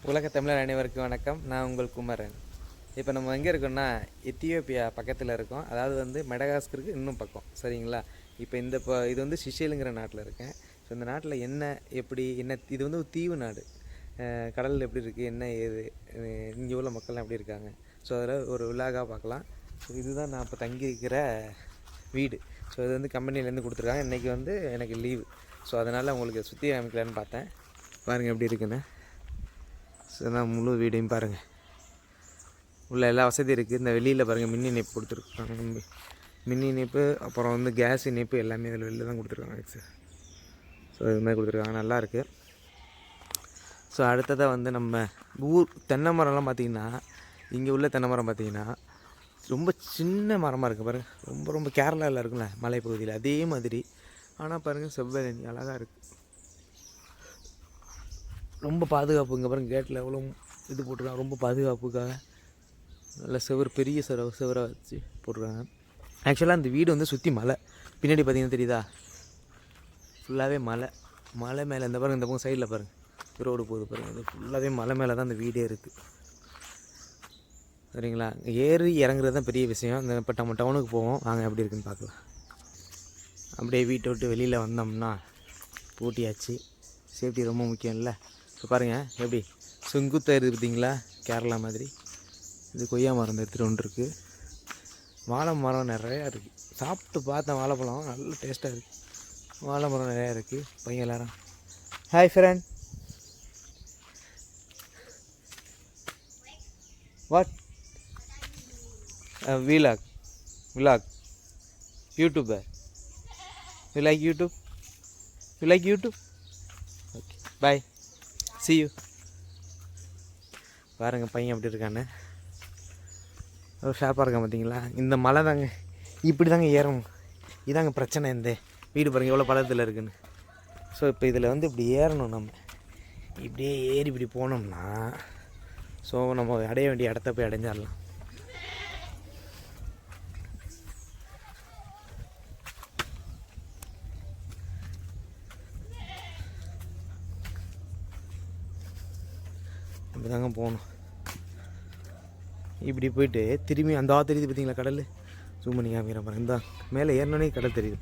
உலக தமிழர் அனைவருக்கும் வணக்கம். நான் உங்கள் குமரன். இப்போ நம்ம எங்கே இருக்கோம்னா எத்தியோப்பியா பக்கத்தில் இருக்கோம். அதாவது வந்து மெடகாஸ்கருக்கு இன்னும் பக்கம், சரிங்களா? இப்போ இது வந்து சிஷேலுங்கிற நாட்டில் இருக்கேன். ஸோ இந்த நாட்டில் என்ன இது வந்து ஒரு தீவு நாடு. கடல் எப்படி இருக்குது, என்ன ஏது, இங்கே உள்ள மக்கள்லாம் எப்படி இருக்காங்க, ஸோ அதில் ஒரு விழாவாக பார்க்கலாம். ஸோ இதுதான் நான் இப்போ தங்கியிருக்கிற வீடு. ஸோ இது வந்து கம்பெனிலேருந்து கொடுத்துருக்காங்க. இன்றைக்கி வந்து எனக்கு லீவு. ஸோ அதனால் உங்களுக்கு சுற்றி காமிக்கலான்னு பார்த்தேன். பாருங்கள் எப்படி இருக்குன்னு. ஸோ நான் முழு வீடையும் பாருங்கள். உள்ள எல்லா வசதியும் இருக்குது. இந்த வெளியில் பாருங்கள் மின் இணைப்பு கொடுத்துருக்காங்க. மின் இணைப்பு, அப்புறம் வந்து கேஸ் இணைப்பு எல்லாமே இதில் வெளியில் தான் கொடுத்துருக்காங்க சார். ஸோ இது மாதிரி கொடுத்துருக்காங்க, நல்லாயிருக்கு. ஸோ அடுத்ததாக வந்து நம்ம தென்னை மரம்லாம் பார்த்திங்கன்னா, இங்கே உள்ள தென்னை மரம் பார்த்திங்கன்னா ரொம்ப சின்ன மரமாக இருக்குது பாருங்கள். ரொம்ப ரொம்ப கேரளாவில் இருக்குல்ல மலைப்பகுதியில், அதே மாதிரி. ஆனால் பாருங்கள் செவ்வழி அழகாக இருக்குது. ரொம்ப பாதுகாப்பு. இங்கே பாருங்கள் கேட்டில் எவ்வளோ இது போட்டிருக்காங்க, ரொம்ப பாதுகாப்புக்காக நல்ல பெரிய செவரை வச்சு போட்டிருக்காங்க. ஆக்சுவலாக அந்த வீடு வந்து சுற்றி மலை, பின்னாடி பார்த்தீங்கன்னா தெரியுதா, ஃபுல்லாகவே மலை மேலே. இந்த பாருங்கள், இந்த பக்கம் சைடில் பாருங்கள் ரோடு போகுது பாருங்கள், அது ஃபுல்லாகவே மலை மேலே தான் அந்த வீடே இருக்குது, சரிங்களா? ஏறி இறங்குறது தான் பெரிய விஷயம். இந்த இப்போ நம்ம டவுனுக்கு போவோம், வாங்க எப்படி இருக்குன்னு பார்க்கலாம். அப்படியே வீட்டை விட்டு வெளியில் வந்தோம்னா பூட்டியாச்சு. சேஃப்டி ரொம்ப முக்கியம் இல்லை? இப்போ பாருங்கள் எப்படி செங்குத்தாக இருக்குது பார்த்தீங்களா, கேரளா மாதிரி. இது கொய்யா மரம் இந்த எடுத்துகிட்டு ஒன்று இருக்குது. வாழை மரம் நிறையா இருக்குது. சாப்பிட்டு பார்த்தேன், வாழைப்பழம் நல்ல டேஸ்ட்டாக இருக்குது. வாழை மரம் நிறையா இருக்குது. பையன் எல்லாரும் hi friend. What vlog YouTuber. You like YouTube? Okay, bye, see you. பாருங்கள் பையன் எப்படி இருக்கான்னு. ஒரு ஷாப்பாக இருக்கான் பார்த்தீங்களா. இந்த மலை தாங்க, இப்படி தாங்க ஏறணும். இதாங்க பிரச்சனை. இந்த வீடு பாருங்கள் எவ்வளோ பழத்தில் இருக்குன்னு. ஸோ இப்போ இதில் வந்து இப்படி ஏறணும். நம்ம இப்படியே ஏறி இப்படி போனோம்னா ஸோ நம்ம அடைய வேண்டிய இடத்த போய் அடைஞ்சிடலாம். இப்படி தாங்க போகணும். இப்படி போயிட்டு திரும்பி அந்த தெரியுது பார்த்தீங்களா கடல். ஜூம் பண்ணி காமிக்கிறேன் பாருங்க. இந்த மேலே ஏறினோடனே கடல் தெரியுது.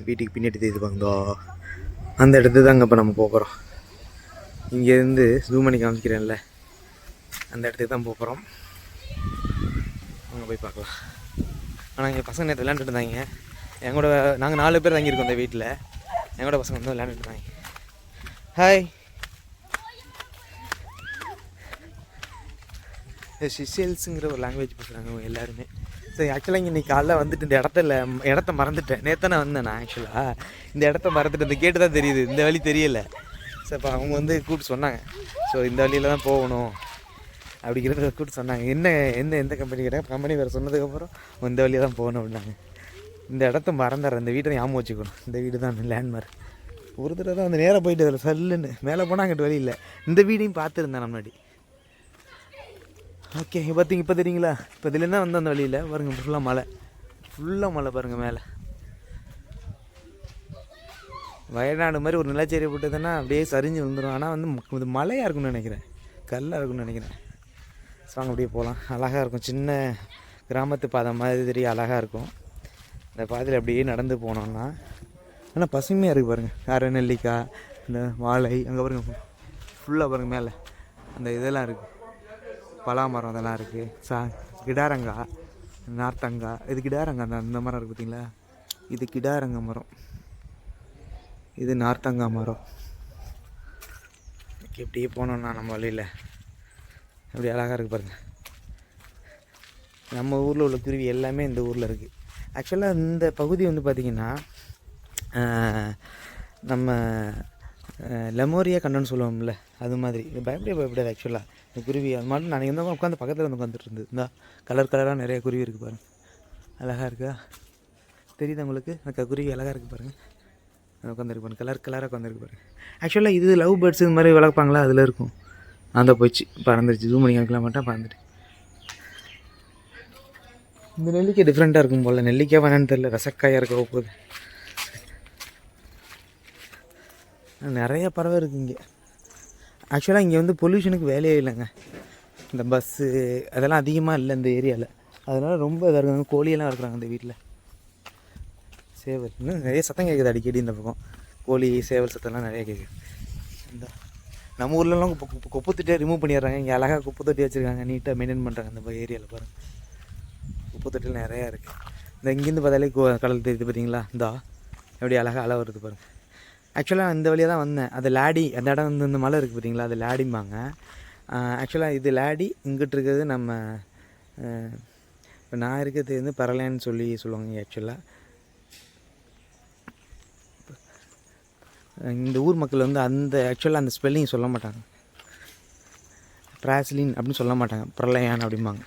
வீட்டுக்கு பின்னாடி தெரியுது பாருங்க, அந்த இடத்து தாங்க இப்போ நம்ம போகிறோம். இங்கேருந்து ஜூம் பண்ணி காமிக்கிறேன்ல, அந்த இடத்துக்கு தான் போகிறோம். அங்கே போய் பார்க்கலாம். ஆனால் எங்கள் பசங்க நேற்று விளையாண்டுட்டு இருந்தாங்க. எங்களோட நாங்கள் 4 பேர் தங்கியிருக்கோம் இந்த வீட்டில். எங்களோட பசங்க வந்து விளையாண்டுட்டு இருந்தாங்க. ஹாய். சிஷேல்ஸுங்கிற ஒரு லாங்குவேஜ் பேசுகிறாங்க எல்லாருமே. சரி, ஆக்சுவலாக இன்றைக்கி காலைல வந்துட்டு இந்த இடத்த மறந்துட்டேன். நேற்று நான் வந்தேன். நான் ஆக்சுவலாக இந்த இடத்த மறந்துட்டு இந்த கேட்டு தான் தெரியுது, இந்த வழி தெரியலை. ஸோ இப்போ அவங்க வந்து கூப்பிட்டு சொன்னாங்க, ஸோ இந்த வழியில் தான் போகணும் அப்படிங்கிறத கூப்பிட்டு சொன்னாங்க. எந்த கம்பெனி கேட்டாங்க. கம்பெனி வேறு சொன்னதுக்கப்புறம் இந்த வழியாக தான் போகணும் அப்படின்னாங்க. இந்த இடத்த மறந்துடுறேன். இந்த வீட்டை ஞாபகம் வச்சுக்கணும். இந்த வீடு தான் லேண்ட்மார்க். ஒரு தடவை தான் அந்த நேராக போயிட்டு அதில் சல்லுன்னு மேலே போனால் அங்கிட்டு வழி இல்லை. இந்த வீடையும் பார்த்துருந்தேன் முன்னாடி. ஓகே, இப்போ தெரியுங்களா, இப்போ இதுலேருந்து தான் வந்து அந்த வழியில் பாருங்கள் ஃபுல்லாக மலை பாருங்கள் மேலே. வயநாடு மாதிரி ஒரு நிலச்சேரி போட்டதுன்னா அப்படியே சரிஞ்சு விழுந்துடும். ஆனால் வந்து இது மலையாக இருக்குன்னு நினைக்கிறேன், கல்லாக இருக்குன்னு நினைக்கிறேன். ஸோ அங்கே அப்படியே போகலாம். அழகாக இருக்கும். சின்ன கிராமத்து பாதை மாதிரி அழகாக இருக்கும். இந்த பாதையில் அப்படியே நடந்து போனோம்னா ஆனால் பசுமையாக இருக்குது பாருங்கள். நெல்லிக்காய், இந்த வாழை, அங்கே பாருங்கள் ஃபுல்லாக பாருங்கள் மேலே அந்த இதெல்லாம் இருக்குது, பலாமரம் அதெல்லாம் இருக்குது. கிடாரங்காய், நார்த்தங்காய். இது கிடாரங்காய் தான். இந்த மரம் இருக்குது பார்த்தீங்களா, இது கிடாரங்காய் மரம், இது நார்த்தங்காய் மரம். இப்படியே போனோம்னா நம்ம வழியில் அப்படி அழகாக இருக்குது பாருங்கள். நம்ம ஊரில் உள்ள குருவி எல்லாமே இந்த ஊரில் இருக்குது. ஆக்சுவலாக இந்த பகுதி வந்து பார்த்திங்கன்னா நம்ம லெமோரியா கண்டன்னு சொல்லுவோம்ல, அது மாதிரி. இது பயப்படாது ஆக்சுவலாக. இந்த குருவி அது மாதிரி நான் வந்து உட்காந்து பக்கத்தில் வந்து உட்காந்துட்டு இருந்தது. இந்த கலராக நிறைய குருவி இருக்குது பாருங்கள், அழகாக இருக்கா, தெரியுது உங்களுக்கு? அந்த குருவி அழகாக இருக்குது பாருங்கள். உட்காந்துருக்கு பாருங்கள், கலராக உட்காந்துருக்கு பாருங்கள். ஆக்சுவலாக இது லவ் பேர்ட்ஸ் இது மாதிரி வளர்ப்பாங்களா, அதில் இருக்கும். அந்த போயிடுச்சு, பறந்துருச்சு. ஜூம் பண்ணி காமிக்கலாம் மாட்டேன், பறந்துட்டு. இந்த நெல்லிக்காய் டிஃப்ரெண்ட்டாக இருக்கும் போல். நெல்லிக்காய் வேணான்னு தெரியல, ரசக்காயாக இருக்க போகுது. நிறைய பறவை இருக்குது இங்கே. ஆக்சுவலாக இங்கே வந்து பொல்யூஷனுக்கு வேலையே இல்லைங்க. இந்த பஸ்ஸு அதெல்லாம் அதிகமாக இல்லை இந்த ஏரியாவில். அதனால் ரொம்ப இதாக இருக்காங்க. கோழியெல்லாம் இருக்கிறாங்க இந்த வீட்டில். சேவல் இன்னும் நிறைய சத்தம் கேட்குது அடிக்கடி. இந்த பக்கம் கோழி சேவல் சத்தம்லாம் நிறைய கேட்குது. இந்த நம்ம ஊர்லலாம் குப்பை தொட்டியே ரிமூவ் பண்ணிடுறாங்க. இங்கே அழகாக குப்பை தொட்டி வச்சுருக்காங்க, நீட்டாக மெயின்டைன் பண்ணுறாங்க. இந்த ஏரியாவில் பாருங்கள் குப்பை தொட்டியில் நிறையா இருக்குது. இந்த இங்கேருந்து பார்த்தாலே கடல் தெரியுது பார்த்தீங்களா? இந்தா எப்படி அழகாக அலை வருது பாருங்கள். ஆக்சுவலாக இந்த வழியாக தான் வந்தேன். அது லேடி, அந்த இடம் வந்து இந்த மலை இருக்குது பார்த்தீங்களா, அது லேடிம்பாங்க. ஆக்சுவலாக இது லேடி, இங்கிட்டு இருக்கிறது நம்ம இப்போ நான் இருக்கிறது வந்து பரலைன்னு சொல்லுவாங்க. ஆக்சுவலாக இந்த ஊர் மக்கள் வந்து ஆக்சுவலாக அந்த ஸ்பெல்லிங் சொல்ல மாட்டாங்க. பிராஸ்லின் அப்படின்னு சொல்ல மாட்டாங்க, பிரளயான் அப்படிம்பாங்க.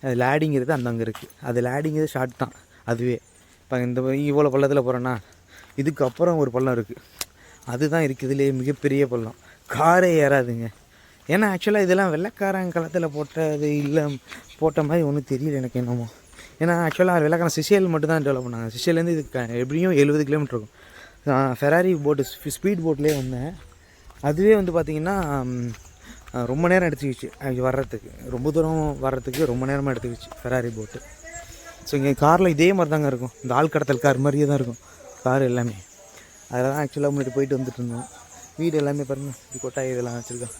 அது லேடிங்கிறது அங்கே இருக்குது. அது லேடிங்கிறது ஷார்ட் தான். அதுவே இப்போ இந்த இவ்வளோ பள்ளத்தில் போகிறோன்னா இதுக்கப்புறம் ஒரு பள்ளம் இருக்குது. அதுதான் இருக்குதுலேயே மிகப்பெரிய பள்ளம். காரே ஏறாதுங்க. ஏன்னா ஆக்சுவலாக இதெல்லாம் வெள்ளைக்காரன் காலத்தில் போட்டது இல்லை, போட்ட மாதிரி ஒன்றும் தெரியல எனக்கு என்னமோ. ஏன்னா ஆக்சுவலாக வெள்ளைக்காரன் சிஷேல் மட்டும் தான் டெவலப் பண்ணாங்க. சிஷேல்லேருந்து இது எப்படியும் 70 கிலோமீட்டர் இருக்கும். ஃபெராரி போட்டு ஸ்பீட் போட்லேயே வந்தேன். அதுவே வந்து பார்த்திங்கன்னா ரொம்ப நேரம் எடுத்துக்கிச்சு வர்றதுக்கு. ரொம்ப தூரம் வர்றதுக்கு ரொம்ப நேரமாக எடுத்துக்கிச்சு ஃபெராரி போட்டு. ஸோ இங்கே காரில் இதே மாதிரி தாங்க இருக்கும். இந்த ஆள் கடத்தல் கார் மாதிரியே தான் இருக்கும் கார் எல்லாமே. அதில் தான் ஆக்சுவலாக முன்னாடி போயிட்டு வந்துட்டு இருந்தோம். வீடு எல்லாமே பாருங்கள், இது கொட்டாய் இதெல்லாம் வச்சுருக்கோம்.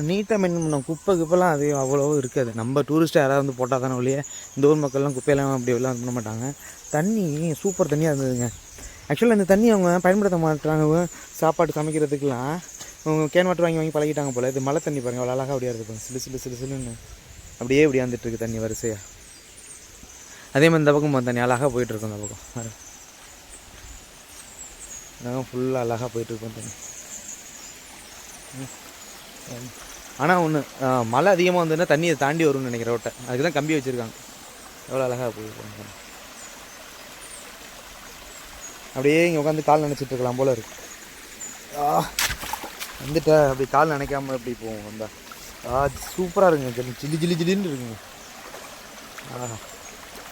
நீட்டாக மெயின்டைன் பண்ணோம். குப்பைலாம் அது அவ்வளோ இருக்காது. நம்ம டூரிஸ்ட்டாக யாராவது வந்து போட்டால் தானே ஒழிய இந்த ஊர் மக்கள்லாம் குப்பையெல்லாம் அப்படி எல்லாம் பண்ண மாட்டாங்க. தண்ணி சூப்பர் தண்ணியாக இருந்ததுங்க. ஆக்சுவலாக இந்த தண்ணி அவங்க பயன்படுத்த மாட்டாங்க. சாப்பாடு சமைக்கிறதுக்கெலாம் அவங்க கேன் வாட்டர் வாங்கி பழகிட்டாங்க போல். இது மழை தண்ணி பாருங்கள், அவ்வளோ அழகாக அப்படியே இருக்குது. சிலு அப்படியே இப்படி வந்துட்டுருக்கு தண்ணி வரிசையாக. அதே மாதிரி இந்த பக்கம் தண்ணி அழகாக போயிட்டுருக்கோம். இந்த பக்கம் நாங்கள் ஃபுல்லாக அழகாக போயிட்டுருக்கோம் தண்ணி. ஆனால் ஒன்று மழை அதிகமாக வந்ததுன்னா தண்ணியை தாண்டி வரும்னு நினைக்கிறேன் ரோட்டை. அதுக்கு தான் கம்பி வச்சுருக்காங்க. எவ்வளோ அழகாக போயிருக்காங்க. அப்படியே இங்கே உட்காந்து கால் நினச்சிட்டு இருக்கலாம் போல் இருக்குது. வந்துட்டா அப்படி கால் நினைக்காம அப்படி போவோம் வந்தா. சூப்பராக இருக்குங்க. ஜில்லின்னு இருக்குங்க.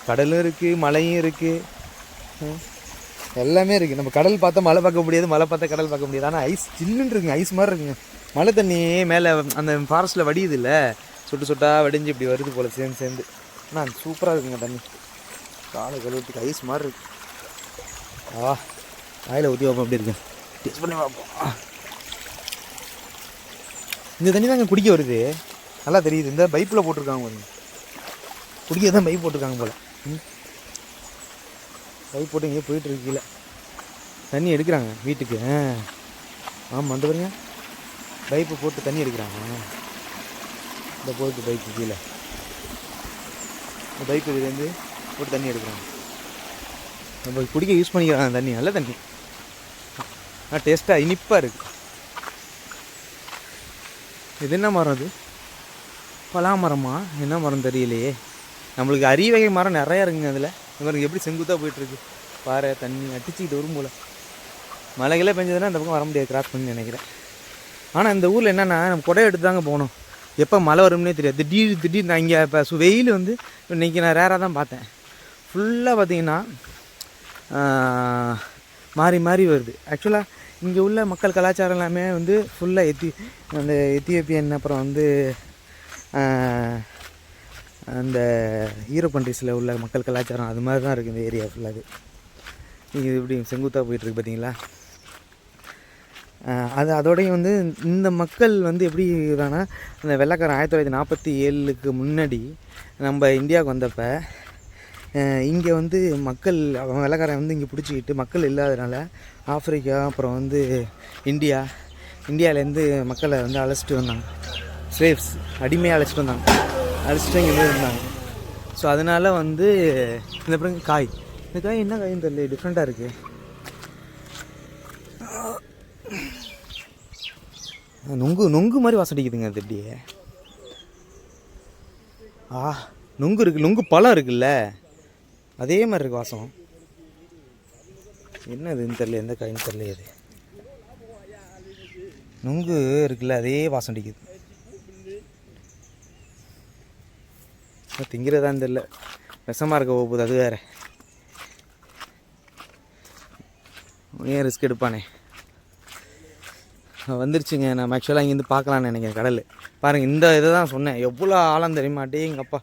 கடலும் இருக்குது, மலையும் இருக்குது, எல்லாமே இருக்குது. நம்ம கடல் பார்த்தா மழை பார்க்க முடியாது, மழை பார்த்தா கடல் பார்க்க முடியாது. ஆனால் ஐஸ் சில்லுன்னு இருக்குங்க, ஐஸ் மாதிரி இருக்குங்க. மழை தண்ணி மேலே அந்த ஃபாரஸ்ட்டில் வடியுது இல்லை, சொட்டாக வடிஞ்சு இப்படி வருது போல் சேர்ந்து. ஆனால் சூப்பராக இருக்குங்க தண்ணி. காலை கழுவுறதுக்கு ஐஸ் மாதிரி இருக்கு. காயில் ஊற்றி வைப்போம். அப்படி இருக்கு, டேஸ்ட் பண்ணி பார்ப்போம். இந்த தண்ணி தாங்க குடிக்க வருது, நல்லா தெரியுது. இந்த பைப்பில் போட்டிருக்காங்க பாருங்க, குடிக்க தான் பைப் போட்டிருக்காங்க போல். பைப் போட்டு இங்கே போயிட்டுருக்கு. கீழே தண்ணி எடுக்கிறாங்க வீட்டுக்கு. ஆமாம், அந்த பாருங்க பைப்பு போட்டு தண்ணி எடுக்கிறாங்க. இந்த போயிட்டு பைப்பு கீழே இந்த பைப்பு இதுலேருந்து போட்டு தண்ணி எடுக்கிறாங்க. நம்ம குடிக்க யூஸ் பண்ணிக்கிறாங்க தண்ணி. நல்ல தண்ணி, டேஸ்ட்டாக இனிப்பாக இருக்குது. இது என்ன மரம்? அது பலா மரமா என்ன மரம் தெரியலையே. நம்மளுக்கு அரிவகை மரம் நிறையா இருக்குங்க. அதில் இவருக்கு எப்படி செங்குத்தாக போயிட்டுருக்கு பாறை. தண்ணி அடிச்சுக்கிட்டு வரும் போல். மழைகளே பெஞ்சதுன்னா இந்த பக்கம் வர முடியாது, கிராஸ் பண்ணி நினைக்கிறேன். ஆனால் இந்த ஊரில் என்னென்னா நம்ம கொடையை எடுத்து தாங்க போகணும். எப்போ மழை வரும்னே தெரியாது. திடீர்னு நான் இங்கே இப்போ வெயில் வந்து இன்றைக்கி நான் ரேராக தான் பார்த்தேன். ஃபுல்லாக பார்த்திங்கன்னா மாறி வருது. ஆக்சுவலாக இங்கே உள்ள மக்கள் கலாச்சாரம் எல்லாமே வந்து ஃபுல்லாக அந்த எத்தியோப்பியன், அப்புறம் வந்து அந்த யூரோப் கண்ட்ரீஸில் உள்ள மக்கள் கலாச்சாரம் அது மாதிரி தான் இருக்குது இந்த ஏரியா ஃபுல்லாக. இது இப்படி செங்குத்தாக போயிட்டுருக்கு பார்த்தீங்களா. அதோடையும் வந்து இந்த மக்கள் வந்து எப்படி இருக்காங்கன்னா, அந்த வெள்ளைக்காரன் 1947க்கு முன்னாடி நம்ம இந்தியாவுக்கு வந்தப்போ இங்கே வந்து மக்கள் வெள்ளைக்காரன் வந்து இங்கே பிடிச்சிக்கிட்டு மக்கள் இல்லாதனால ஆஃப்ரிக்கா, அப்புறம் வந்து இந்தியாவிலேருந்து மக்களை வந்து அழைச்சிட்டு வந்தாங்க. ஸ்லேவ்ஸ், அடிமையாக அழைச்சிட்டு வந்தாங்க. அழைச்சிட்டு இங்கே இருந்தாங்க. ஸோ அதனால் வந்து இந்த பிறகு இந்த காய் என்ன காயின்னு தெரியல, டிஃப்ரெண்ட்டாக இருக்குது. நொங்கு மாதிரி வாசம் அடிக்குதுங்க அது. அப்படியே நொங்கு இருக்குது, நொங்கு பழம் இருக்குல்ல, அதே மாதிரி இருக்குது வாசம். என்னதுன்னு தெரியல, எந்த காயின்னு தெரியல. அது நொங்கு இருக்குல்ல, அதே வாசம் அடிக்குது. திங்கிறதான்னு தெரியல, விஷமாக இருக்க போகுது. அது வேறு ஏன் ரிஸ்க் எடுப்பானே. வந்துருச்சுங்க. நம்ம ஆக்சுவலாக இங்கேருந்து பார்க்கலான்னு நினைக்கிறேன் கடல். பாருங்கள், இந்த இதை தான் சொன்னேன், எவ்வளோ ஆழம் தெரியுமா? எங்கப்பா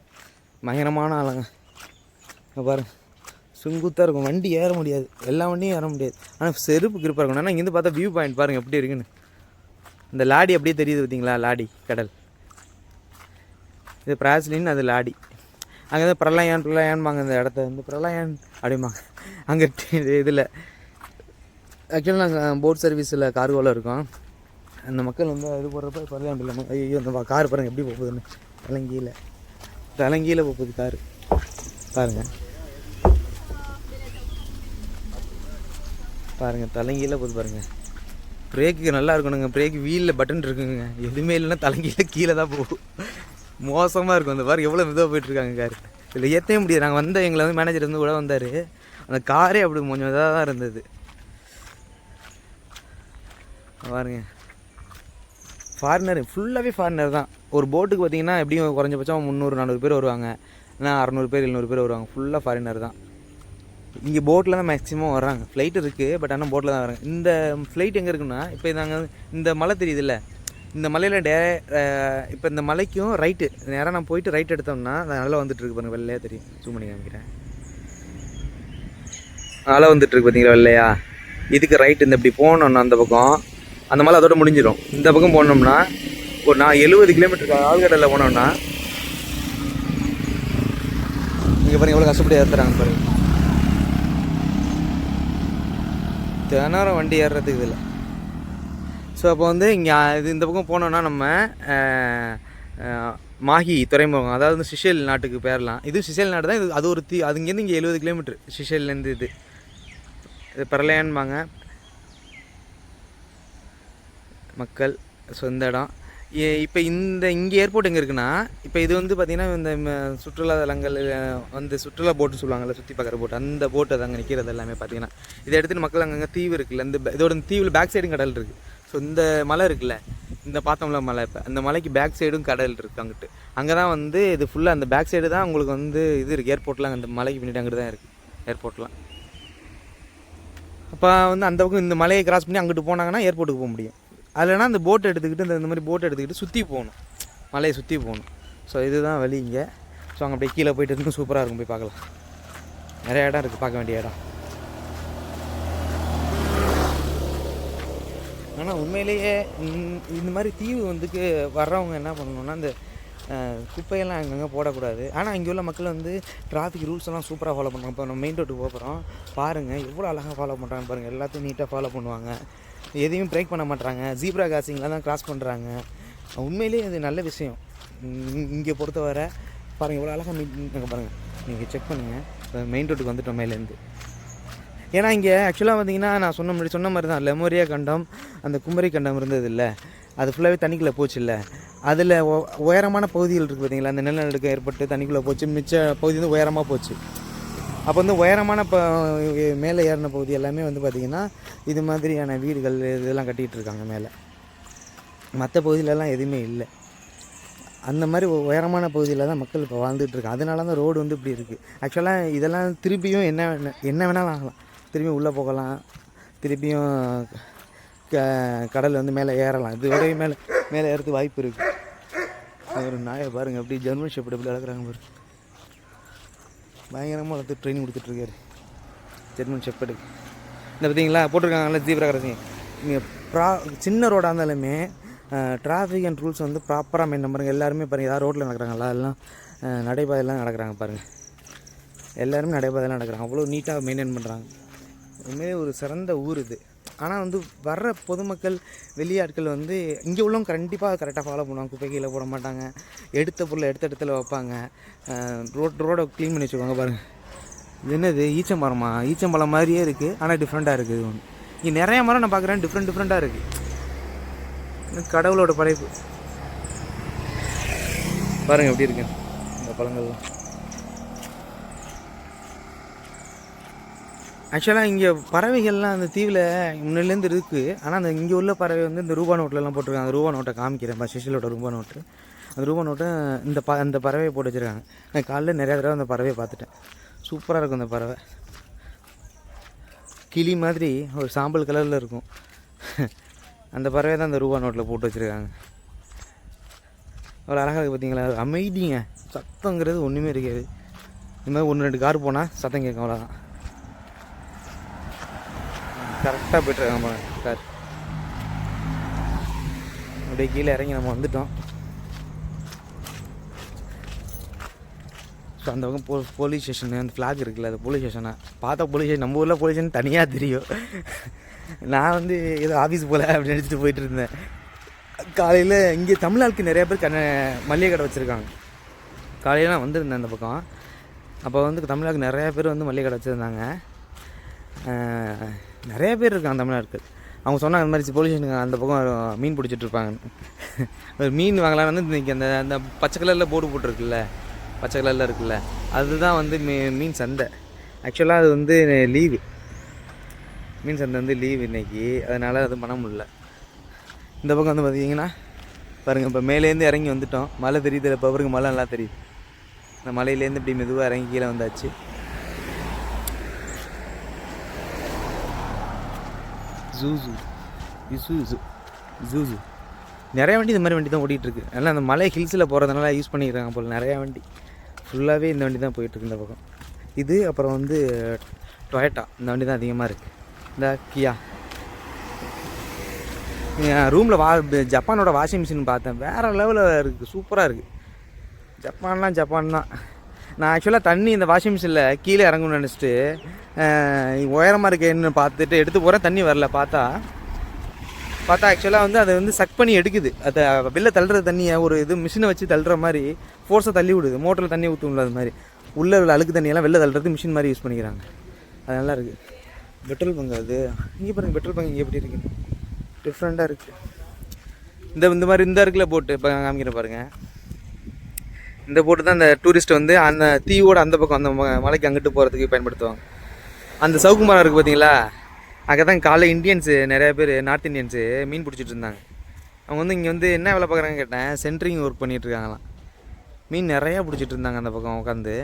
பயங்கரமான ஆழங்க. பாருங்கள், சுங்குத்தாக இருக்கும், வண்டி ஏற முடியாது, எல்லா வண்டியும் ஏற முடியாது. ஆனால் செருப்பு கிருப்பாக இருக்கும். ஆனால் இங்கேருந்து பார்த்தா வியூ பாயிண்ட் பாருங்கள் எப்படி இருக்குன்னு. இந்த லாடி அப்படியே தெரியுது பார்த்தீங்களா? லாடி கடல். இது பிராஸ்லின், அது லாடி. அங்கே வந்து பிரளயான்பாங்க இந்த இடத்த வந்து பிரளயான் அப்படிம்பாங்க அங்கே இதில். ஆக்சுவலாக நாங்கள் போட் சர்வீஸில் கார்கோவில் இருக்கோம். அந்த மக்கள் வந்து இது போடுறப்ப பிரளயான் இல்லாமல் ஐயோ அந்த கார் பாருங்கள் எப்படி போகுதுன்னு. தலங்கியில் போகுது கார் பாருங்கள். தலங்கியில் போகுது பாருங்கள். பிரேக்கு நல்லா இருக்கணுங்க. பிரேக்கு வீலில் பட்டன் இருக்குங்க, எதுவுமே இல்லைன்னா தலங்கியில் கீழே தான் போகும். மோசமாக இருக்கும். அந்த பாரு எவ்வளோ மெதுவாக போயிட்டுருக்காங்க கார். இதில் ஏற்றவே முடியாது. நாங்கள் வந்த எங்களை வந்து மேனேஜர் வந்து கூட வந்தார். அந்த காரே அப்படி கொஞ்சம் இதாக தான் இருந்தது பாருங்க. ஃபாரினர், ஃபுல்லாகவே ஃபாரினர் தான். ஒரு போட்டுக்கு பார்த்திங்கன்னா எப்படியும் குறைஞ்சபட்சம் 300-400 பேர் வருவாங்க, இல்லைனா 600 பேர் 700 பேர் வருவாங்க. ஃபுல்லாக ஃபாரினர் தான். இங்கே போட்டில் தான் மேக்ஸிமம் வர்றாங்க. ஃப்ளைட் இருக்குது, பட் ஆனால் போட்டில் தான் வராங்க. இந்த ஃப்ளைட் எங்கே இருக்குன்னா, இப்போ நாங்கள் இந்த மலை தெரியுதுல்ல, இந்த மலையில் இப்போ இந்த மலைக்கும் ரைட்டு நேராக நான் போயிட்டு ரைட் எடுத்தோம்னா நல்லா வந்துட்டுருக்கு பாருங்கள். வெள்ளையாக தெரியும், ஜூம் பண்ணி காமிக்கிறேன். நல்லா வந்துட்டுருக்கு பார்த்தீங்களா வெள்ளையா? இதுக்கு ரைட்டு இந்த இப்படி போனோம்னா அந்த பக்கம் அந்த மலை அதோட முடிஞ்சிடும். இந்த பக்கம் போனோம்னா ஒரு 70 கிலோமீட்டருக்கு ஆழ்கடலில் போனோம்னா இங்கே பாருங்கள் எவ்வளோ கஷ்டப்பட்டு ஏற்றுறாங்க பாருங்கள். தினம் வண்டி ஏறுறதுக்கு இதில். ஸோ அப்போ வந்து இங்கே இந்த பக்கம் போனோன்னா நம்ம மாஹி துறைமுகம், அதாவது வந்து சிஷேல் நாட்டுக்கு போயிடலாம். இது சிஷேல் நாடு தான். இது அது ஒரு அது இங்கேருந்து இங்கே 70 கிலோமீட்ரு சிஷேல்லேருந்து. இது பிரளயான்பாங்க மக்கள். ஸோ இந்த இடம் இப்போ இங்கே ஏர்போர்ட் எங்கே இருக்குன்னா, இப்போ இது வந்து பார்த்திங்கன்னா இந்த சுற்றுலா தலங்கள் வந்து சுற்றுலா போட்டு சொல்லுவாங்கள்ல, சுற்றி பார்க்குற போட்டு, அந்த போட்டு அது அங்கே நிற்கிறது எல்லாமே பார்த்திங்கன்னா இதை எடுத்துகிட்டு மக்கள் அங்கங்கே தீவு இருக்குல்ல, இதோட தீவில் பேக் சைடும் கடல் இருக்குது. ஸோ இந்த மலை இருக்குல்ல, இந்த பார்த்தோம்ல மலை, இப்போ அந்த மலைக்கு பேக் சைடும் கடல் இருக்குது. அங்கிட்டு அங்கே தான் வந்து இது ஃபுல்லாக அந்த பேக் சைடு தான் உங்களுக்கு வந்து இது இருக்குது ஏர்போர்ட்லாம். அந்த மலைக்கு பின்னாடி அங்கிட்டு தான் இருக்குது ஏர்போர்ட்லாம். அப்போ வந்து அந்த பக்கம் இந்த மலையை கிராஸ் பண்ணி அங்கிட்டு போனாங்கன்னா ஏர்போர்ட்டுக்கு போக முடியும். அதில்னா அந்த போட்டை எடுத்துக்கிட்டு இந்த மாதிரி போட்டை எடுத்துக்கிட்டு சுற்றி போகணும், மலையை சுற்றி போகணும். ஸோ இதுதான் வழி இங்கே. ஸோ அங்கே அப்படியே கீழே போயிட்டு இருக்கும், சூப்பராக இருக்கும், போய் பார்க்கலாம். நிறைய இடம் இருக்குது பார்க்க வேண்டிய இடம். ஆனால் உண்மையிலேயே இந்த மாதிரி தீவு வந்துக்கு வர்றவங்க என்ன பண்ணணுன்னா, இந்த குப்பையெல்லாம் அங்கங்கே போடக்கூடாது. ஆனால் இங்கே உள்ள மக்கள் வந்து டிராஃபிக் ரூல்ஸ் எல்லாம் சூப்பராக ஃபாலோ பண்ணுறாங்க. இப்போ நம்ம மெயின் ரோட்டுக்கு போகிறோம் பாருங்கள், எவ்வளோ அழகாக ஃபாலோ பண்ணுறாங்க பாருங்கள். எல்லாத்தையும் நீட்டாக ஃபாலோ பண்ணுவாங்க, எதையும் பிரேக் பண்ண மாட்டாங்க. ஜீப்ரா கிராசிங்கில் தான் கிராஸ் பண்ணுறாங்க. உண்மையிலேயே அது நல்ல விஷயம். இங்கே பொறுத்தவரை பாருங்கள் எவ்வளோ அழகாக அங்கே பாருங்கள், நீங்கள் செக் பண்ணுங்கள். மெயின் ரோட்டுக்கு வந்துட்டோம் மேலேருந்து. ஏன்னா இங்கே ஆக்சுவலாக பார்த்திங்கன்னா நான் சொன்ன மாதிரி தான் லெமோரியா கண்டம், அந்த குமரி கண்டம் இருந்தது இல்லை, அது ஃபுல்லாகவே தண்ணிக்குள்ளே போச்சு இல்லை. அதில் உயரமான பகுதிகள் இருக்குது பார்த்திங்களா, அந்த நிலநடுக்கம் ஏற்பட்டு தண்ணிக்குள்ளே போச்சு. மிச்ச பகுதி வந்து உயரமாக போச்சு. அப்போ வந்து உயரமான மேலே ஏறின பகுதி எல்லாமே வந்து பார்த்திங்கன்னா இது மாதிரியான வீடுகள் இதெல்லாம் கட்டிகிட்டு இருக்காங்க மேலே. மற்ற பகுதியிலலாம் எதுவுமே இல்லை. அந்த மாதிரி உயரமான பகுதியில் தான் மக்கள் இப்போ வாழ்ந்துட்டுருக்காங்க. அதனால தான் ரோடு வந்து இப்படி இருக்குது. ஆக்சுவலாக இதெல்லாம் திருப்பியும் என்ன வேணாலும் ஆகலாம். திரும்பியும் உள்ளே போகலாம், திருப்பியும் கடல் வந்து மேலே ஏறலாம். இதோடய மேலே ஏறதுக்கு வாய்ப்பு இருக்குது. ஒரு நாயை பாருங்கள் அப்படி ஜெர்மன் ஷெப்பர்ட் எப்படி வளர்க்குறாங்க பாரு. பயங்கரமாக வளர்த்து ட்ரெயின் கொடுத்துட்ருக்காரு ஜெர்மன் ஷெப்பர்டுக்கு. இந்த பார்த்தீங்களா போட்டிருக்காங்கல்ல ஜீப்ரா கிராசிங். நீங்கள் சின்ன ரோடாக இருந்தாலுமே டிராஃபிக் அண்ட் ரூல்ஸ் வந்து ப்ராப்பராக மெயின்டைன் பாருங்கள். எல்லாருமே பாருங்கள், யாரும் ரோட்டில் நடக்கிறாங்களா, எல்லாம் நடைபாதையெல்லாம் நடக்கிறாங்க பாருங்கள். எல்லாருமே நடைபாதையெல்லாம் நடக்கிறாங்க, அவ்வளோ நீட்டாக மெயின்டைன் பண்ணுறாங்க. உண்மையிலே ஒரு சிறந்த ஊர் இது. ஆனால் வந்து வர்ற பொதுமக்கள் வெளியாட்கள் வந்து இங்கே உள்ளவங்க கண்டிப்பாக கரெக்டாக ஃபாலோ பண்ணுவாங்க. குப்பை கீழே போட மாட்டாங்க, எடுத்த பொருளை எடுத்த இடத்துல வைப்பாங்க, ரோடை க்ளீன் பண்ணி வச்சுக்கோங்க. பாருங்கள் இது என்னது ஈச்சம்பழமா? ஈச்சம்பழம் மாதிரியே இருக்குது, ஆனால் டிஃப்ரெண்ட்டாக இருக்குது. ஒன்று இங்கே நிறைய மரம் நான் பார்க்குறேன், டிஃப்ரெண்ட்டாக இருக்குது. கடவுளோட படைப்பு பாருங்கள் எப்படி இருக்கு இந்த பழங்கள்லாம். ஆக்சுவலாக இங்கே பறவைகள்லாம் அந்த தீவில் முன்னிலேருந்து இருக்குது. ஆனால் அந்த இங்கே உள்ள பறவை வந்து இந்த ரூபா நோட்டிலலாம் போட்டிருக்காங்க. அந்த ரூபா நோட்டை காமிக்கிறேன், சிஷியலோட ரூபா நோட்டு. அந்த ரூபா நோட்டை அந்த பறவையை போட்டு வச்சுருக்காங்க. நான் காலைல நிறையா தடவை அந்த பறவையை பார்த்துட்டேன். சூப்பராக இருக்கும் அந்த பறவை. கிளி மாதிரி ஒரு சாம்பல் கலரில் இருக்கும். அந்த பறவை தான் அந்த ரூபா நோட்டில் போட்டு வச்சுருக்காங்க. அவ்வளோ அழகாக இருக்குது பார்த்தீங்களா, அமைதிங்க, சத்தங்கிறது ஒன்றுமே இருக்காது. இந்த மாதிரி 1-2 கார் போனால் சத்தம் கேட்கும், அவ்வளோதான். கரெக்டாக போய்ட்டுருக்காங்க கார். அப்படியே கீழே இறங்கி நம்ம வந்துட்டோம். ஸோ அந்த பக்கம் போலீஸ் ஸ்டேஷனு, அந்த ஃப்ளாக் இருக்குல்ல, அது போலீஸ் ஸ்டேஷனா பார்த்தா போலீஸ் ஸ்டேஷன், நம்ம ஊரில் போலீஸ் ஸ்டேஷன் தனியாக தெரியும். நான் வந்து ஏதோ ஆஃபீஸ் போல் அப்படின்னு நினச்சிட்டு போயிட்டு இருந்தேன். காலையில் இங்கே தமிழ்நாட்டுக்கு நிறையா பேர் மளிகை கடை வச்சுருக்காங்க. காலையில் நான் வந்திருந்தேன் அந்த பக்கம். அப்போ வந்து தமிழ்நாட்டுக்கு நிறையா பேர் வந்து மளிகை கடை வச்சுருந்தாங்க. நிறையா பேர் இருக்காங்க தமிழ்நாட்டுக்கு. அவங்க சொன்னாங்க இந்த மாதிரி போலீஸ் ஸ்டேஷனுக்கு அந்த பக்கம் மீன் பிடிச்சிட்ருப்பாங்க. ஒரு மீன் வாங்கலான்னு வந்து இன்றைக்கி அந்த பச்சை கலரில் போர்டு போட்டிருக்குல்ல, பச்சை கலரில் இருக்குல்ல, அதுதான் வந்து மீன் சந்தை. ஆக்சுவலாக அது வந்து லீவு, மீன் சந்தை வந்து லீவு இன்றைக்கி, அதனால் அது பண்ண முடியல. இந்த பக்கம் வந்து பார்த்திங்கன்னா பாருங்கள், இப்போ மேலேருந்து இறங்கி வந்துட்டோம். மலை தெரியுது, இப்போ அவருக்கு மலை நல்லா தெரியுது. அந்த மலையிலேருந்து இப்படி மெதுவாக இறங்கி கீழே வந்தாச்சு. ஜூ நிறையா வண்டி இந்த மாதிரி வண்டி தான் ஓடிட்டுருக்கு. அதனால் அந்த மலை ஹில்ஸில் போகிறதுனால யூஸ் பண்ணிக்கிறாங்க போல் நிறையா வண்டி. ஃபுல்லாகவே இந்த வண்டி தான் போயிட்டுருக்கு இந்த பக்கம். இது அப்புறம் வந்து டொயட்டா, இந்த வண்டி தான் அதிகமாக இருக்குது. இந்த கியா ரூமில் ஜப்பானோட வாஷிங் மிஷின் பார்த்தேன், வேறு லெவலில் இருக்குது, சூப்பராக இருக்குது. ஜப்பான் தான். நான் ஆக்சுவலாக தண்ணி இந்த வாஷிங் மிஷினில் கீழே இறங்கணும்னு நினச்சிட்டு உயரமாக இருக்கேன்னு பார்த்துட்டு எடுத்து போகிறேன், தண்ணி வரல. பார்த்தா ஆக்சுவலாக வந்து அதை வந்து சக் பண்ணி எடுக்குது. அதை வெளில தள்ளுற தண்ணியை ஒரு இது மிஷினை வச்சு தள்ளுற மாதிரி ஃபோர்ஸை தள்ளி விடுது. மோட்டரில் தண்ணி ஊற்றும்ல, அது மாதிரி உள்ளே உள்ள அழுக்கு தண்ணியெல்லாம் வெளில தள்ளுறது மிஷின் மாதிரி யூஸ் பண்ணிக்கிறாங்க. அது நல்லா இருக்குது. பெட்ரோல் பங்கு அது. இங்கே பாருங்கள், பெட்ரோல் பங்கு இங்கே எப்படி இருக்குது, டிஃப்ரெண்ட்டாக இருக்குது. இந்த மாதிரி இந்த இருக்குல்ல போட்டு, இப்போ காமிக்கிற பாருங்கள், இந்த போட்டு தான் அந்த டூரிஸ்ட் வந்து அந்த தீவோட அந்த பக்கம் அந்த மலைக்கு அங்கிட்டு போகிறதுக்கு பயன்படுத்துவாங்க. அந்த சவுக்கு மரம் இருக்குது பார்த்தீங்களா, அங்கே தான் காலைல இந்தியன்ஸு நிறையா பேர், நார்த் இந்தியன்ஸு மீன் பிடிச்சிட்டு இருந்தாங்க. அவங்க வந்து இங்கே வந்து என்ன வேலை பார்க்குறாங்கன்னு கேட்டேன், சென்ட்ரிங் ஒர்க் பண்ணிகிட்ருக்காங்களாம். மீன் நிறையா பிடிச்சிட்டு இருந்தாங்க அந்த பக்கம் உட்காந்து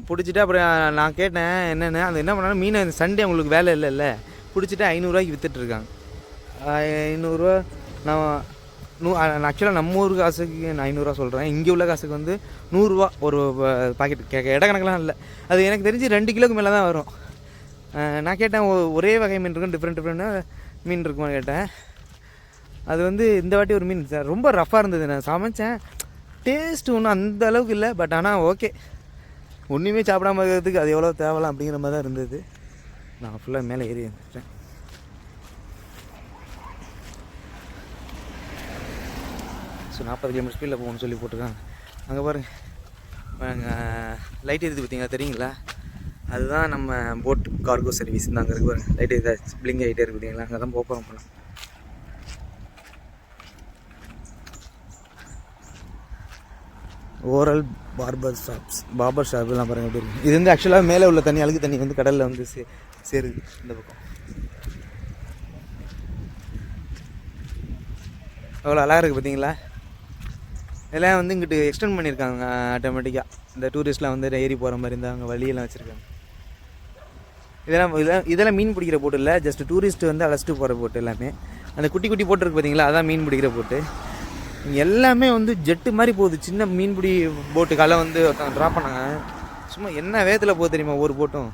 பிடிச்சிட்டு. அப்புறம் நான் கேட்டேன் என்னென்ன, அந்த என்ன பண்ணாலும் மீனை சண்டே அவங்களுக்கு வேலை இல்லைல்ல, பிடிச்சிட்டு 500 ரூபாய்க்கு விற்றுட்ருக்காங்க. 500 ரூபா. நான் ஆக்சுவலாக நம்ம ஊர் காசுக்கு நான் 500 ரூபா சொல்கிறேன். இங்கே உள்ள காசுக்கு வந்து 100 ரூபா ஒரு பாக்கெட். இடக்கணக்கெலாம் இல்லை, அது எனக்கு தெரிஞ்சு 2 கிலோக்கு மேலே தான் வரும். நான் கேட்டேன் ஒரே வகை மீன் இருக்கும், டிஃப்ரெண்ட்டாக மீன் இருக்குமான்னு கேட்டேன். அது வந்து இந்த வாட்டி ஒரு மீன் ரொம்ப ரஃப்பாக இருந்தது. நான் சமைச்சேன், டேஸ்ட்டு ஒன்றும் அந்த அளவுக்கு இல்லை, பட் ஆனால் ஓகே, ஒன்றுமே சாப்பிடாம இருக்கிறதுக்கு அது எவ்வளோ தேவலாம் அப்படிங்கிற மாதிரி தான் இருந்தது. நான் ஃபுல்லாக மேலே ஏறி வந்துட்டேன். ஸோ 40 கிலோமீட்டர் ஸ்பீடில் போகணும்னு சொல்லி போட்டிருக்காங்க. அங்கே பாருங்கள், லைட் எரியுது பார்த்தீங்களா, தெரியுங்களா, அதுதான் நம்ம போட் கார்கோ சர்வீஸ். இந்த அங்கே இருக்கு பாருங்கள், லைட் எரியுதா, பிளிங்க் ஆகிட்டே இருக்குது பார்த்தீங்களா, அங்கே தான் போகிறோம். போகலாம். ஓரல் பார்பர் ஷாப்லாம் பாருங்கள் எப்படி இருக்குது. இது வந்து ஆக்சுவலாக மேலே உள்ள தண்ணி, அழுக்கு தண்ணி வந்து கடலில் வந்து சேருது இந்த பக்கம். அவ்வளோ அழகாக இருக்குது பார்த்தீங்களா. இதெல்லாம் வந்து இங்கிட்டு எக்ஸ்டெண்ட் பண்ணியிருக்காங்க ஆட்டோமேட்டிக்காக. இந்த டூரிஸ்ட்லாம் வந்து ஏறி போகிற மாதிரி இருந்தால் அங்கே வழியெல்லாம் வச்சுருக்காங்க. இதெல்லாம் மீன் பிடிக்கிற போட்டு இல்லை, ஜஸ்ட் டூரிஸ்ட் வந்து அழைச்சிட்டு போகிற போட்டு எல்லாமே. அந்த குட்டி குட்டி போட்டு இருக்குது பார்த்தீங்களா, அதான் மீன் பிடிக்கிற போட்டு. எல்லாமே வந்து ஜெட்டு மாதிரி போகுது. சின்ன மீன்பிடி போட்டு காலை வந்து ட்ராப் பண்ணாங்க, சும்மா என்ன வேகத்தில் போகுது தெரியுமா, ஒரு போட்டும்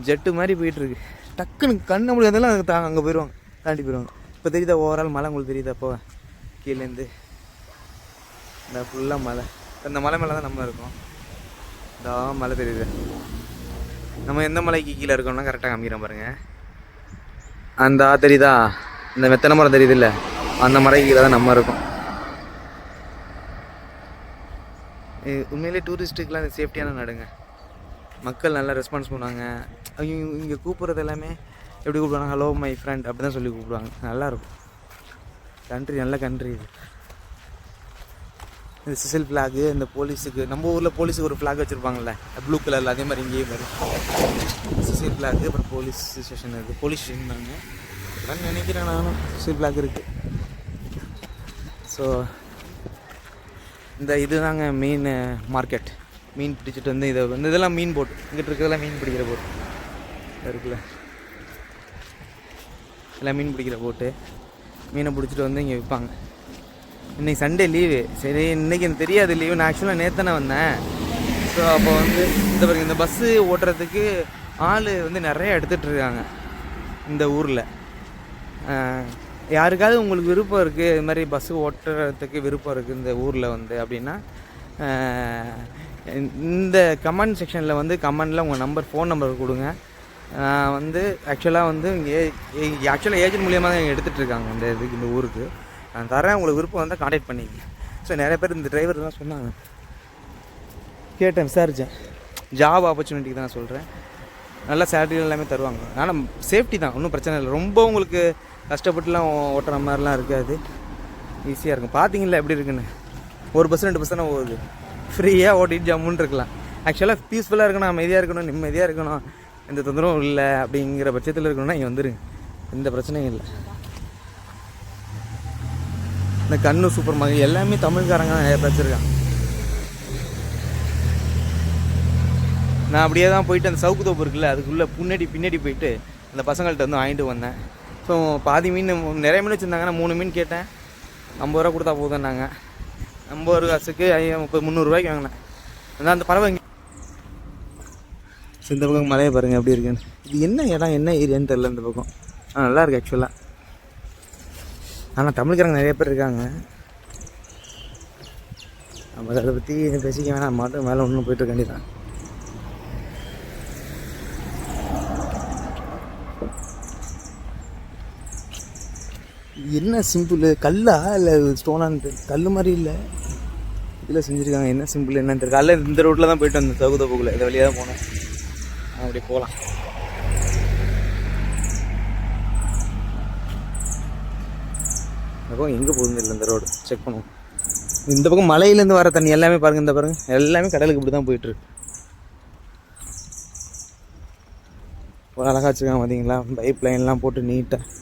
ஜெட்டு மாதிரி போயிட்டுருக்கு. டக்குன்னு கண்ணை முடியாதெல்லாம் அங்கே போயிடுவாங்க, தாண்டி போயிடுவாங்க. இப்போ தெரியுதா ஓவரால் மலை உங்களுக்கு தெரியுதா, அப்போ கீழேருந்து இந்த ஃபுல்லாக மலை. இந்த மலை மேலே தான் நம்ம இருக்கோம். இந்த மலை தெரியுது. நம்ம எந்த மலைக்கு கீழே இருக்கோம்னா கரெக்டாக காமிக்கிறோம் பாருங்கள். அந்த தெரியுதா, இந்த மெத்தனை மரம் தெரியுது இல்லை, அந்த மலைக்கு கீழே தான் நம்ம இருக்கோம். உண்மையிலே டூரிஸ்ட்டுக்கெலாம் இது சேஃப்டியான நாடுங்க. மக்கள் நல்லா ரெஸ்பான்ஸ் பண்ணுவாங்க. அவங்க இங்கே கூப்பிட்றது எல்லாமே எப்படி கூப்பிடுவாங்க, ஹலோ மை ஃப்ரெண்ட் அப்படி தான் சொல்லி கூப்பிடுவாங்க. நல்லாயிருக்கும் கண்ட்ரி, நல்ல கண்ட்ரி இது. இந்த சிசில் ஃப்ளாகு, இந்த போலீஸுக்கு, நம்ம ஊரில் போலீஸுக்கு ஒரு ஃப்ளாக் வச்சுருப்பாங்கள்ல ப்ளூ கலரில், அதே மாதிரி இங்கேயே மாதிரி சிசில் ஃப்ளாகு. அப்புறம் போலீஸ் ஸ்டேஷன் இருக்குது, போலீஸ் ஸ்டேஷன் தாங்க அதான் நினைக்கிறேன் நானும். சிசில் ஃப்ளாக் இருக்குது. ஸோ இந்த இது தாங்க மீன் மார்க்கெட். மீன் பிடிச்சிட்டு வந்து இதை வந்து இதெல்லாம் மீன் போட்டு, இங்கிட்டு இருக்கிறதெல்லாம் மீன் பிடிக்கிற போட்டு இருக்குல்ல. எல்லாம் மீன் பிடிக்கிற போட்டு மீனை பிடிச்சிட்டு வந்து இங்கே விற்பாங்க. இன்றைக்கி சண்டே லீவு. சரி, இன்றைக்கி எனக்கு தெரியாது லீவு. நான் ஆக்சுவலாக நேற்று வந்தேன். ஸோ அப்போ வந்து இந்த பஸ்ஸு ஓட்டுறதுக்கு ஆள் வந்து நிறைய எடுத்துகிட்ருக்காங்க இந்த ஊரில். யாருக்காவது உங்களுக்கு விருப்பம் இருக்குது, இது மாதிரி பஸ்ஸு ஓட்டுறதுக்கு விருப்பம் இருக்குது இந்த ஊரில் வந்து அப்படின்னா, இந்த கமெண்ட் செக்ஷனில் வந்து கமெண்டில் உங்கள் ஃபோன் நம்பர் கொடுங்க. நான் வந்து ஆக்சுவலாக வந்து இங்கே ஏஜென்ட் மூலியமாக தான் எடுத்துகிட்ருக்காங்க இந்த ஊருக்கு. நான் தரேன், உங்களுக்கு விருப்பம் வந்தால் கான்டாக்ட் பண்ணிக்கங்க. ஸோ நிறைய பேர் இந்த டிரைவர் தான் சொன்னாங்க, கேட்டேன், விசாரித்தேன். ஜாப் ஆப்பர்ச்சுனிட்டிக்கு தான் நான் சொல்கிறேன். நல்லா சேலரி எல்லாமே தருவாங்க. ஆனால் சேஃப்டி தான், ஒன்றும் பிரச்சனை இல்லை. ரொம்ப உங்களுக்கு கஷ்டப்பட்டுலாம் ஓட்டுற மாதிரிலாம் இருக்காது, ஈஸியாக இருக்கும். பார்த்தீங்களா எப்படி இருக்குன்னு? 1 பஸ் 2 பஸ் தானே போகுது. ஃப்ரீயாக ஓட்டிட்டு ஜம்முன்னு இருக்கலாம். ஆக்சுவலாக பீஸ்ஃபுல்லாக இருக்கணும், அமைதியாக இருக்கணும், நிம்மதியாக இருக்கணும், எந்த தொந்தரவும் இல்லை அப்படிங்கிற பட்சத்தில் இருக்கணும்னா இங்கே வந்துடுங்க, எந்த பிரச்சனையும் இல்லை. இந்த கண்ணு சூப்பர் மார்க்கெட் எல்லாமே தமிழ்காரங்க தான் நிறைய வச்சுருக்காங்க. நான் அப்படியே தான் போயிட்டு அந்த சவுக்கு தோப்பு இருக்குல்ல, அதுக்குள்ளே பின்னாடி போயிட்டு அந்த பசங்கள்கிட்ட வந்து வாங்கிட்டு வந்தேன். ஸோ பாதி மீன், நிறைய மீன் வச்சுருந்தாங்கன்னா 3 மீன் கேட்டேன். 50 ரூபா கொடுத்தா போதுன்னாங்க. 50 காசுக்கு 300 ரூபாய்க்கு வாங்கினேன். அதான் அந்த பறவை. இந்த பக்கம் மலையை பாருங்கள் எப்படி இருக்குன்னு. இது என்ன இடம், என்ன ஏரியான்னு தெரில இந்த பக்கம். நல்லா இருக்குது ஆக்சுவலாக. ஆனால் தமிழ்காரங்க நிறைய பேர் இருக்காங்க. நம்ம அதை பற்றி பேசிக்க வேணாம், மட்டும் மேலே ஒன்றும் போய்ட்டு இருக்க வேண்டியதான். என்ன சிம்பிள், கல்லா இல்லை ஸ்டோனான்ட்டு? கல் மாதிரி இல்லை, இதில் செஞ்சுருக்காங்க. என்ன சிம்பிள் என்னன்னு தெரியல. காலைல இந்த ரோட்டில் தான் போய்ட்டு வந்தேன், சவுகுதோப்புக்குள்ளே. இதை வழியாக தான் போனேன். அப்படி போகலாம். அப்போ எங்கே போகுதுன்னு இல்லை இந்த ரோடு, செக் பண்ணுவோம். இந்த பக்கம் மலையிலேருந்து வர தண்ணி எல்லாமே பாருங்கள், இந்த பாருங்கள், எல்லாமே கடலுக்கு இப்படி தான் போயிட்டுருக்கு. ஒரு அழகாக வச்சுருக்காங்க பார்த்தீங்களா, பைப் லைன்லாம் போட்டு நீட்டாக.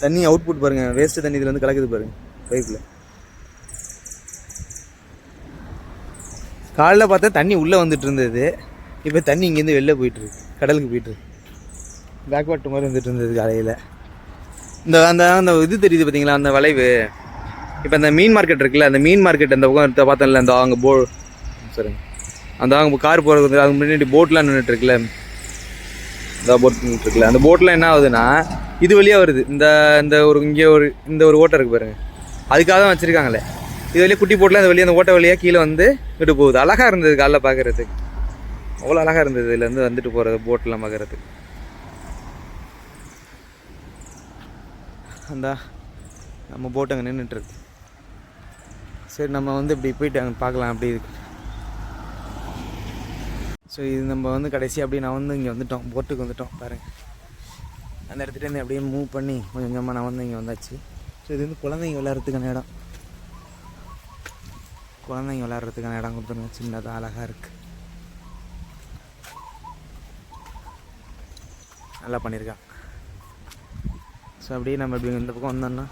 தண்ணி அவுட்புட் பாருங்கள், வேஸ்ட்டு தண்ணி இதில் வந்து கலக்குது பாருங்கள் பைப்பில். காலைல பார்த்தா தண்ணி உள்ளே வந்துட்டு இருந்தது, இப்போ தண்ணி இங்கேருந்து வெளில போயிட்டுருக்கு, கடலுக்கு போயிட்டுருக்கு. பேக்வாட் மாதிரி வந்துட்டு இருந்தது காலையில். அந்த இது தெரியுது பார்த்தீங்களா, அந்த வளைவு. இப்போ அந்த மீன் மார்க்கெட் இருக்குல்ல, அந்த மீன் மார்க்கெட் அந்த பக்கம் பார்த்தோம்ல, அந்த அங்கே சரிங்க, அந்த அங்கே கார் போகிறது, அதுக்கு முன்னாடி போட்லாம் நின்றுட்டு இருக்குல்ல, இந்த போட் நின்றுட்டுருக்குல்ல, அந்த போட்லாம் என்ன ஆகுதுன்னா இது வழியாக வருது. இந்த ஒரு ஓட்டை இருக்குது பாருங்கள், அதுக்காக தான் வச்சுருக்காங்களே. இது வழியாக குட்டி போட்டில் அந்த அந்த ஓட்டை வழியாக கீழே வந்து இட்டு போகுது. அழகாக இருந்தது காலைல பார்க்குறதுக்கு, அவ்வளோ அழகாக இருந்தது இதுலேருந்து வந்துட்டு போகிறது போட்டெலாம் பார்க்குறதுக்கு. அந்த நம்ம போட்டு அங்கே நின்றுட்டுருக்கு. சரி, நம்ம வந்து இப்படி போயிட்டு அங்கே பார்க்கலாம் அப்படி இருக்கு. ஸோ இது நம்ம வந்து கடைசி அப்படியே நான் வந்து இங்கே வந்துட்டோம், போட்டுக்கு வந்துட்டோம் பாருங்கள். அந்த இடத்துலேருந்து அப்படியே மூவ் பண்ணி கொஞ்சம் கொஞ்சமாக நான் வந்து இங்கே வந்தாச்சு. ஸோ இது வந்து குழந்தைங்க விளையாடுறதுக்கான இடம். குழந்தைங்க விளையாடுறதுக்கான இடம் கொடுத்துருங்க, சின்னதாக அழகாக இருக்குது, நல்லா பண்ணியிருக்காங்க. ஸோ அப்படியே நம்ம இப்படி இந்த பக்கம் வந்தோம்னா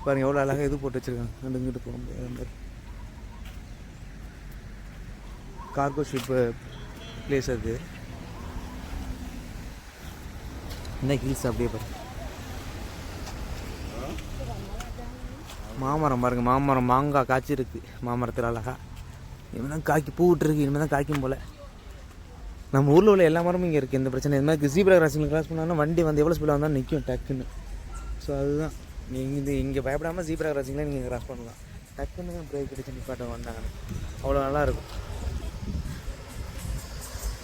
பாருங்கள் எவ்வளோ அழகாக இது போட்டு வச்சுருக்காங்க. அங்கே இங்கிட்டு போக முடியாது மாதிரி கார்கோ ஷிப்பு பிளேஸ் அது. இந்த ஹில்ஸ் அப்படியே பாருங்க, மாமரம் பாருங்கள், மாமரம் மாங்காய் காய்ச்சி இருக்குது மாமரத்தில் அழகா. இனிமேல் தான் காய்க்கி பூ விட்டுருக்கு, இனிமேல் தான் காய்க்கும் போல். நம்ம ஊரில் உள்ள எல்லா மரமும் இங்கே இருக்குது, எந்த பிரச்சனை. இது மாதிரி ஜீப்ரா கிராசிங்கில் கிராஸ் பண்ணாலும் வண்டி வந்து எவ்வளோ ஸ்பீடாக வந்தாலும் நிற்கும் டக்குன்னு. ஸோ அதுதான் இங்கே பயப்படாமல் ஜீப்ரா கிராசிங்கில் நீங்கள் கிராஸ் பண்ணலாம். டக்குன்னு பிரேக் அடிச்சு நிப்பாட்ட வந்தாங்க, அவ்வளோ நல்லாயிருக்கும்.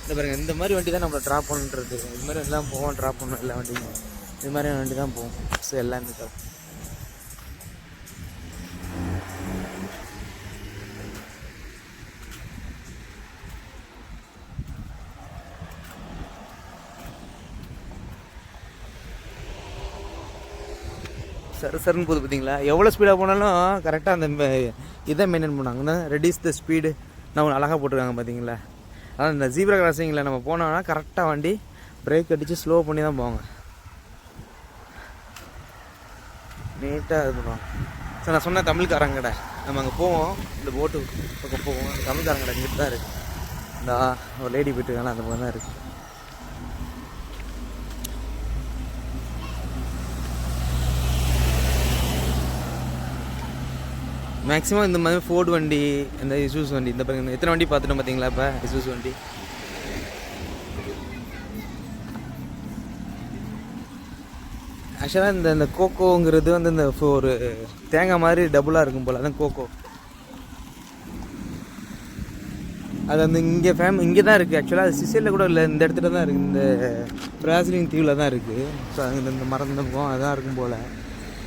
இந்த பாருங்கள், இந்த மாதிரி வண்டி தான் நம்மளை ட்ராப் பண்ணுறது. இது மாதிரி எல்லாம் போவோம், ட்ராப் பண்ணணும் எல்லா வண்டியும். இது மாதிரியான வண்டி தான் போவோம். ஸோ எல்லாமே தான் சருன்னு போகுது பார்த்தீங்களா. எவ்வளோ ஸ்பீடாக போனாலும் கரெக்டாக அந்த இதை மெயின்டைன் பண்ணாங்கன்னா ரெடியூஸ் த ஸ்பீடு நான் ஒன்று அழகாக போட்டிருக்காங்க பார்த்தீங்களா. அதான் இந்த ஜீப்ரா கிராசிங்கில் நம்ம போனோம்னா கரெக்டாக வண்டி பிரேக் அடித்து ஸ்லோ பண்ணி தான் போவாங்க, நீட்டாக இது பண்ணுவாங்க. ஸோ நான் சொன்ன தமிழ்காரங்க கடை நம்ம அங்கே போவோம், இந்த போட்டு பக்கம் போவோம். அந்த தமிழ்காரங்க இங்கிட்டு தான் இருக்குது. இந்த ஒரு லேடி போயிட்டு இருக்காங்க, அந்த மாதிரி தான் இருக்குது. மேக்ஸிமம் இந்த மாதிரி ஃபோர்டு வண்டி, இந்த இசூஸ் வண்டி, இந்த பாருங்க எத்தனை வண்டி பார்த்துட்டோம் பார்த்தீங்களா? இப்போ இசூஸ் வண்டி ஆக்சுவலாக இந்த கோகோங்கிறது வந்து இந்த ஒரு தேங்காய் மாதிரி டபுளாக இருக்கும் போல், அதான் கோகோ. அது வந்து இங்கே இங்கே தான் இருக்குது. ஆக்சுவலாக அது சிசேலில் கூட இல்லை, இந்த இடத்துல தான் இருக்குது, இந்த பிராசிலின் தீவில் தான் இருக்குது. ஸோ அங்கே இந்த மரம் இருக்கும், அதான் இருக்கும் போல்.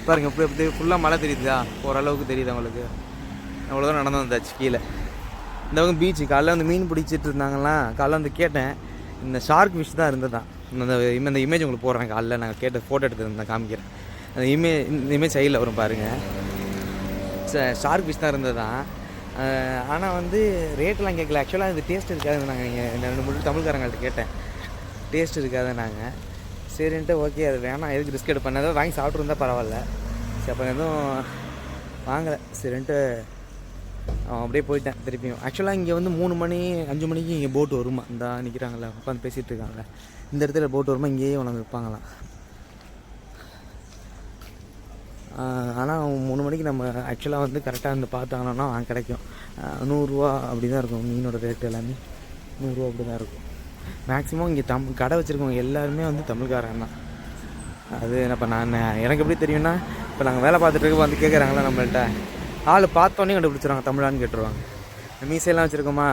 பாருங்கள் இப்படி எப்படி ஃபுல்லாக மழை தெரியுதா, ஓரளவுக்கு தெரியுது அவங்களுக்கு. அவ்வளோதான் நடந்து வந்தாச்சு கீழே. இந்த பக்கம் பீச்சு காலைல வந்து மீன் பிடிச்சிட்டு இருந்தாங்களாம். காலைல வந்து கேட்டேன், இந்த ஷார்க் ஃபிஷ் தான் இருந்ததான். இந்த இமேஜ் உங்களுக்கு போடுறேன். காலைல நாங்கள் கேட்ட ஃபோட்டோ எடுத்துருந்தேன், காமிக்கிறேன். அந்த இமேஜ் சைடில் வரும் பாருங்கள். ஷார்க் ஃபிஷ் தான் இருந்ததான். ஆனால் வந்து ரேட்டெலாம் கேட்கல. ஆக்சுவலாக இது டேஸ்ட் இருக்காது. நாங்கள் இங்கே 2-3 தமிழ்காரங்கள்ட்ட கேட்டேன், டேஸ்ட் இருக்காது. நாங்கள் சரின்ட்டு ஓகே அது வேணாம், எதுக்கு ரிஸ்க் எடுப்பேன், ஏதாவது வாங்கி சாப்பிட்ருந்தா பரவாயில்ல. சரி அப்போ எதுவும் வாங்கலை சரின்ட்டு அப்படியே போயிட்டேன் திருப்பியும். ஆக்சுவலாக இங்கே வந்து 3 மணி 5 மணிக்கு இங்கே போட்டு வருமா, இந்த நிற்கிறாங்களே உட்காந்து பேசிகிட்டு இருக்காங்களே, இந்த இடத்துல போட்டு வருமா, இங்கேயே உனக்கு வைப்பாங்களாம். ஆனால் 3 மணிக்கு நம்ம ஆக்சுவலாக வந்து கரெக்டாக வந்து பார்த்தாங்கன்னா கிடைக்கும். 100 ரூபா அப்படி தான் இருக்கும் மீனோட ரேட்டு, எல்லாமே 100 ரூபா அப்படி தான் இருக்கும். மேக்ஸிமம் இங்கே கடை வச்சுருக்கவங்க எல்லாருமே வந்து தமிழ்காரங்க தான். அது இப்போ எனக்கு எப்படி தெரியும்னா, இப்போ நாங்கள் வேலை பார்த்துட்டு இருக்க வந்து கேட்குறாங்களா நம்மள்கிட்ட, ஆள் பார்த்தோன்னே கண்டுபிடிச்சிருவாங்க தமிழான்னு கேட்டுருவாங்க. மீசையெல்லாம் வச்சுருக்கோமா,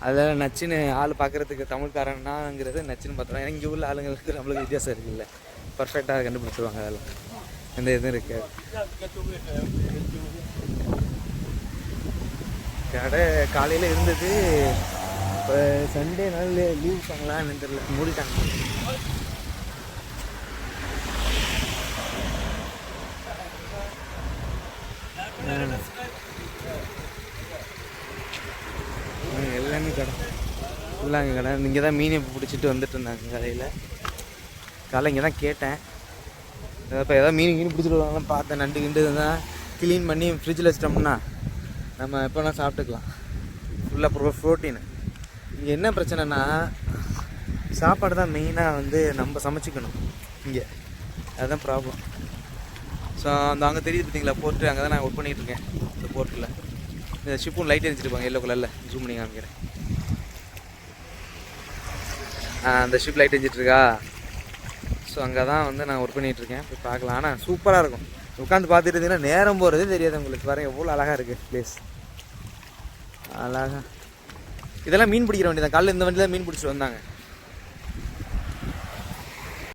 அதில் நச்சுன்னு ஆள் பார்க்குறதுக்கு தமிழ்காரனாங்கிறது நச்சுன்னு பார்த்துருவாங்க. எனக்கு இங்கே உள்ள ஆளுங்களுக்கு நம்மளுக்கு வித்தியாசம் இருக்குல்ல, பர்ஃபெக்டாக கண்டுபிடிச்சிருவாங்க. அதெல்லாம் எந்த இதுவும் இருக்காது. கடை காலையில் இருந்தது, இப்போ சண்டே நாள் லீவ் விட்டாங்களான்னு தெரியல, மூடிட்டாங்க. எல்லாமே கடை ஃபுல்லாக அங்கே கடை. இங்கே தான் மீனை பிடிச்சிட்டு வந்துட்டு இருந்தாங்க கடையில். காலைல இங்கே தான் கேட்டேன், இப்போ ஏதாவது மீன் பிடிச்சிட்டு வருவாங்கன்னு பார்த்தேன். நண்டு கிண்டு தான் க்ளீன் பண்ணி ஃப்ரிட்ஜில் வச்சிட்டோம்னா நம்ம எப்போலாம் சாப்பிட்டுக்கலாம். ஃபுல்லாக ப்ரோட்டீனு. இங்கே என்ன பிரச்சனைனா, சாப்பாடு தான் மெயினாக வந்து நம்ம சமைச்சிக்கணும் இங்கே, அதுதான் ப்ராப்ளம். ஸோ அங்கே தெரியுது பார்த்தீங்களா போர்ட்டு, அங்கே தான் நான் ஒர்க் பண்ணிகிட்ருக்கேன். இந்த போர்ட்டில் இந்த ஷிப்பும் லைட் எரிஞ்சிருப்பாங்க எல்லோ கலரில், ஜூம் பண்ணி காமிக்கிறேன். அந்த ஷிப் லைட் எரிஞ்சிட்ருக்கா. ஸோ அங்கே தான் வந்து நான் ஒர்க் பண்ணிகிட்ருக்கேன். போய் பார்க்கலாம். ஆனால் சூப்பராக இருக்கும். உட்காந்து பார்த்துட்டு இருந்தீங்கன்னா நேரம் போகிறதே தெரியாது உங்களுக்கு. பாருங்கள் எவ்வளோ அழகாக இருக்குது ப்ளேஸ், அழகாக. இதெல்லாம் மீன் பிடிக்கிற வண்டி தான். காலையில் இந்த வண்டி தான் மீன் பிடிச்சிட்டு வந்தாங்க.